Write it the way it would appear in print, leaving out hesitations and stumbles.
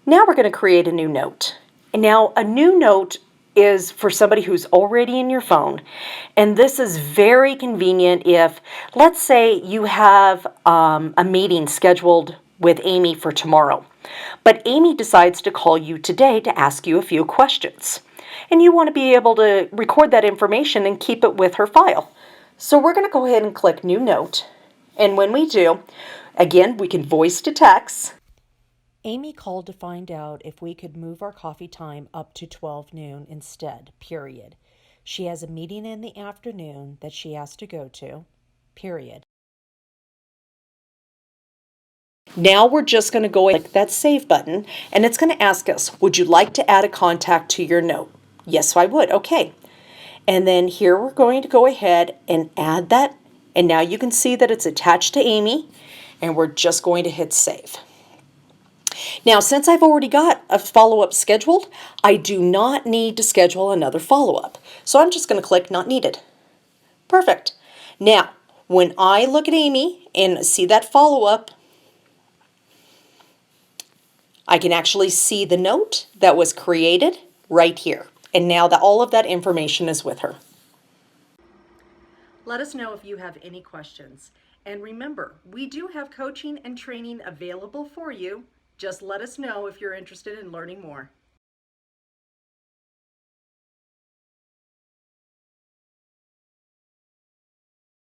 Now we're going to create a new note. And now a new note is for somebody who's already in your phone. And this is very convenient if, let's say you have a meeting scheduled with Amy for tomorrow, but Amy decides to call you today to ask you a few questions. And you want to be able to record that information and keep it with her file. So we're going to go ahead and click New Note. And when we do, again, we can voice to text. Amy called to find out if we could move our coffee time up to 12 noon instead, period. She has a meeting in the afternoon that she has to go to, period. Now we're just going to go and click that Save button, and it's going to ask us, would you like to add a contact to your note? Yes, I would. Okay. And then here we're going to go ahead and add that, and now you can see that it's attached to Amy, and we're just going to hit Save. Now, since I've already got a follow-up scheduled, I do not need to schedule another follow-up. So I'm just going to click Not Needed. Perfect. Now, when I look at Amy and see that follow-up, I can actually see the note that was created right here. And now that all of that information is with her. Let us know if you have any questions. And remember, we do have coaching and training available for you. Just let us know if you're interested in learning more.